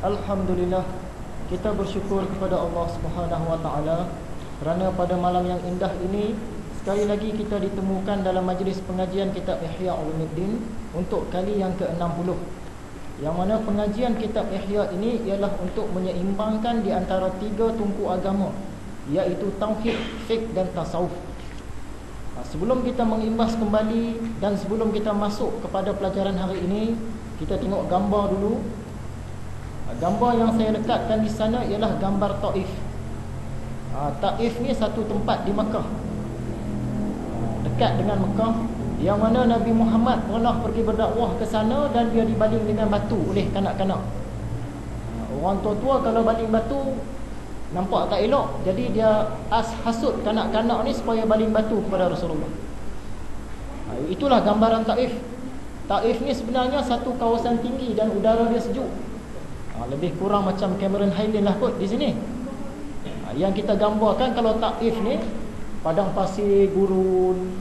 Alhamdulillah, kita bersyukur kepada Allah Subhanahu wa taala kerana pada malam yang indah ini sekali lagi kita ditemukan dalam majlis pengajian kitab Ihya Ulumuddin untuk kali yang ke-60. Yang mana pengajian kitab Ihya ini ialah untuk menyeimbangkan di antara tiga tungku agama, iaitu tauhid, fiqh dan tasawuf. Sebelum kita mengimbas kembali dan sebelum kita masuk kepada pelajaran hari ini, kita tengok gambar dulu. Gambar yang saya lekatkan di sana ialah gambar Taif. Taif ni satu tempat di Mekah, dekat dengan Mekah, yang mana Nabi Muhammad pernah pergi berdakwah ke sana dan dia dibaling dengan batu oleh kanak-kanak. Orang tua-tua kalau baling batu nampak tak elok, jadi dia hasut kanak-kanak ni supaya baling batu kepada Rasulullah. Itulah gambaran Taif. Taif ni sebenarnya satu kawasan tinggi dan udara dia sejuk. Lebih kurang macam Cameron Highland lah kot di sini. Yang kita gambarkan kalau Taif ni padang pasir, gurun,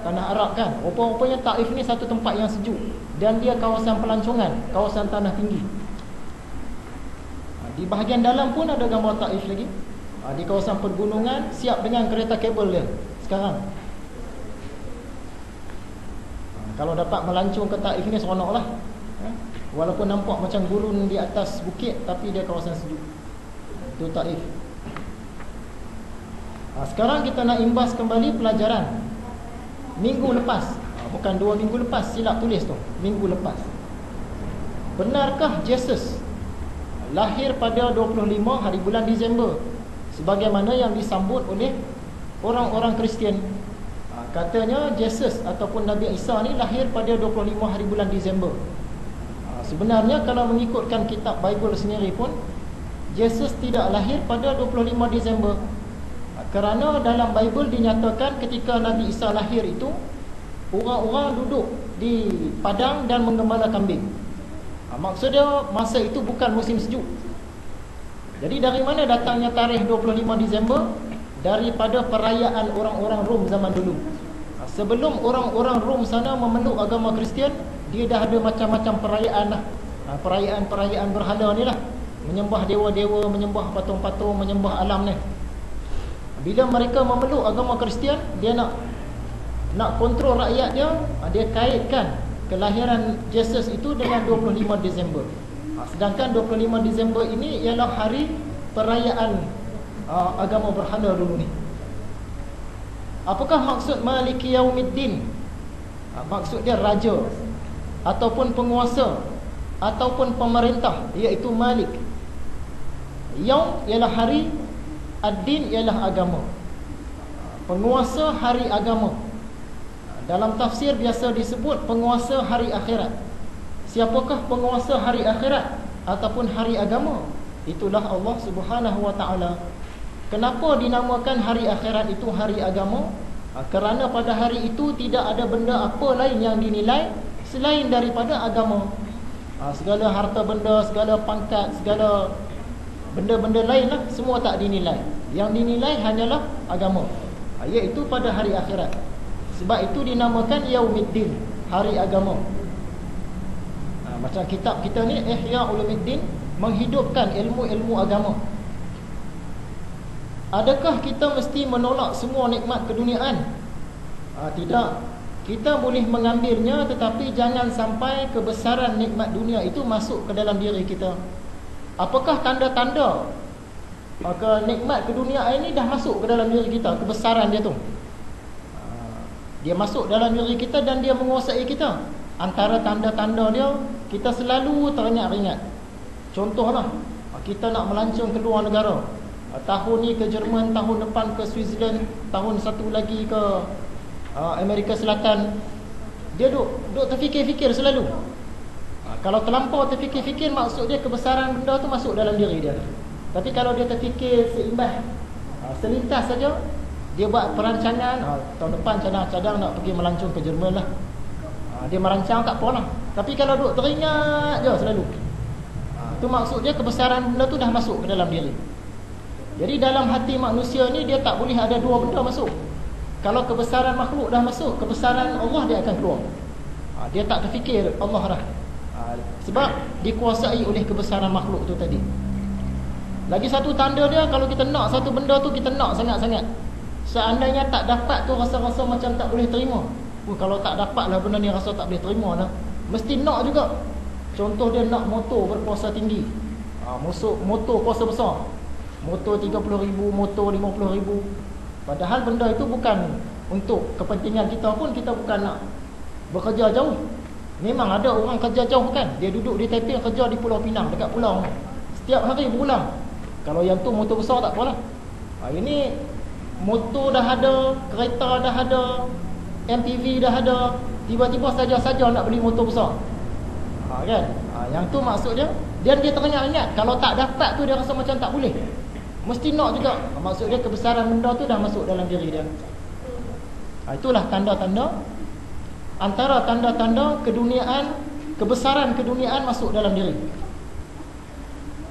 tanah Arab kan. Rupa-rupanya Taif ni satu tempat yang sejuk dan dia kawasan pelancongan, kawasan tanah tinggi. Di bahagian dalam pun ada gambar Taif lagi. Di kawasan pergunungan, siap dengan kereta kabel dia sekarang. Kalau dapat melancong ke Taif ni seronok lah. Walaupun nampak macam gurun di atas bukit, tapi dia kawasan sejuk. Itu Taif. Sekarang kita nak imbas kembali pelajaran minggu lepas. Bukan 2 minggu lepas, silap tulis tu, minggu lepas. Benarkah Yesus lahir pada 25 hari bulan Disember sebagaimana yang disambut oleh orang-orang Kristian? Katanya Yesus ataupun Nabi Isa ni lahir pada 25 hari bulan Disember. Sebenarnya kalau mengikutkan kitab Bible sendiri pun, Yesus tidak lahir pada 25 Disember. Kerana dalam Bible dinyatakan ketika Nabi Isa lahir itu, orang-orang duduk di padang dan menggembala kambing. Maksudnya masa itu bukan musim sejuk. Jadi dari mana datangnya tarikh 25 Disember? Daripada perayaan orang-orang Rom zaman dulu. Sebelum orang-orang Rom sana memeluk agama Kristian, dia dah ada macam-macam perayaan lah. Perayaan-perayaan berhala ni lah, menyembah dewa-dewa, menyembah patung-patung, menyembah alam ni. Bila mereka memeluk agama Kristian, dia nak kontrol rakyat dia kaitkan kelahiran Yesus itu dengan 25 Disember. Sedangkan 25 Disember ini ialah hari perayaan agama berhala dulu ni. Apakah maksud Maliki Yaumiddin? Maksud dia raja ataupun penguasa ataupun pemerintah, iaitu Malik. Yaum ialah hari, ad-din ialah agama. Penguasa hari agama. Dalam tafsir biasa disebut penguasa hari akhirat. Siapakah penguasa hari akhirat ataupun hari agama? Itulah Allah Subhanahu wa taala. Kenapa dinamakan hari akhirat itu hari agama? Kerana pada hari itu tidak ada benda apa lain yang dinilai selain daripada agama. Segala harta benda, segala pangkat, segala benda-benda lain lah, semua tak dinilai. Yang dinilai hanyalah agama, iaitu pada hari akhirat. Sebab itu dinamakan Yaumiddin, hari agama. Macam kitab kita ni Ihya Ulumuddin, menghidupkan ilmu-ilmu agama. Adakah kita mesti menolak semua nikmat keduniaan? Tidak. Kita boleh mengambilnya, tetapi jangan sampai kebesaran nikmat dunia itu masuk ke dalam diri kita. Apakah tanda-tanda maka nikmat keduniaan ini dah masuk ke dalam diri kita, kebesaran dia tu? Dia masuk dalam diri kita dan dia menguasai kita. Antara tanda-tanda dia, kita selalu teringat-ingat. Contohlah, kita nak melancong ke luar negara. Tahun ni ke Jerman, tahun depan ke Switzerland, tahun satu lagi ke Amerika Selatan. Dia duk terfikir-fikir selalu. Kalau terlampau terfikir-fikir, maksud dia kebesaran benda tu masuk dalam diri dia. Tapi kalau dia terfikir seimbas, selintas saja, dia buat perancangan, tahun depan cadang-cadang nak pergi melancong ke Jerman lah. Dia merancang tak apa lah. Tapi kalau duk teringat je selalu, tu maksud dia kebesaran benda tu dah masuk ke dalam diri. Jadi dalam hati manusia ni dia tak boleh ada dua benda masuk. Kalau kebesaran makhluk dah masuk, kebesaran Allah dia akan keluar. Dia tak terfikir Allah dah. Sebab dikuasai oleh kebesaran makhluk tu tadi. Lagi satu tanda dia, kalau kita nak satu benda tu, kita nak sangat-sangat. Seandainya tak dapat tu, rasa-rasa macam tak boleh terima. Kalau tak dapat lah benda ni, rasa tak boleh terima lah. Mesti nak juga. Contoh dia nak motor berkuasa tinggi, motor kuasa besar, motor 30,000, motor 50,000. Padahal benda itu bukan untuk kepentingan kita pun. Kita bukan nak bekerja jauh. Memang ada orang kerja jauh kan, dia duduk di Taiping, kerja di Pulau Pinang, dekat pulau, setiap hari berulang. Kalau yang tu motor besar tak apalah. Ini motor dah ada, kereta dah ada, MPV dah ada, tiba-tiba saja-saja nak beli motor besar, kan? Yang tu maksud dia. Dan dia teringat-ingat, kalau tak dapat tu dia rasa macam tak boleh, mesti nak juga. Maksud dia kebesaran benda tu dah masuk dalam diri dia. Itulah tanda-tanda, antara tanda-tanda keduniaan, kebesaran keduniaan masuk dalam diri.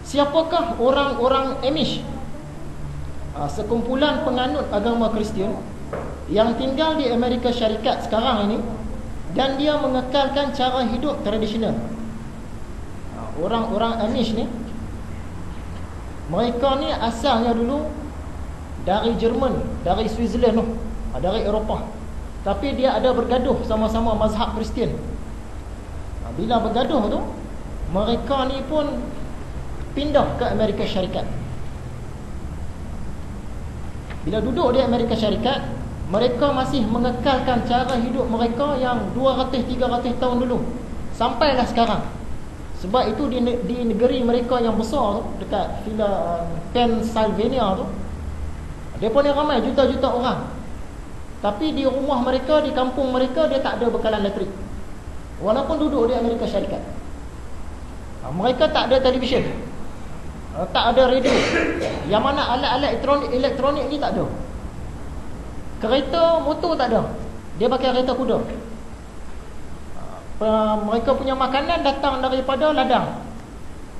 Siapakah orang-orang Amish? Sekumpulan penganut agama Kristian yang tinggal di Amerika Syarikat sekarang ini, dan dia mengekalkan cara hidup tradisional. Orang-orang Amish ni, mereka ni asalnya dulu dari Jerman, dari Switzerland, dari Eropah. Tapi dia ada bergaduh sama-sama mazhab Kristian. Bila bergaduh tu, mereka ni pun pindah ke Amerika Syarikat. Bila duduk di Amerika Syarikat, mereka masih mengekalkan cara hidup mereka yang 200-300 tahun dulu, sampailah sekarang. Sebab itu di negeri mereka yang besar tu, dekat Pennsylvania tu, dia pun ramai juta-juta orang. Tapi di rumah mereka, di kampung mereka, dia tak ada bekalan elektrik, walaupun duduk di Amerika Syarikat. Mereka tak ada televisyen, tak ada radio, yang mana alat-alat elektronik ni tak ada. Kereta motor tak ada, dia pakai kereta kuda. Mereka punya makanan datang daripada ladang,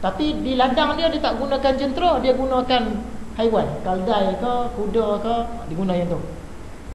tapi di ladang dia tak gunakan jentera, dia gunakan haiwan, keldai ke kuda ke, digunakan yang tu.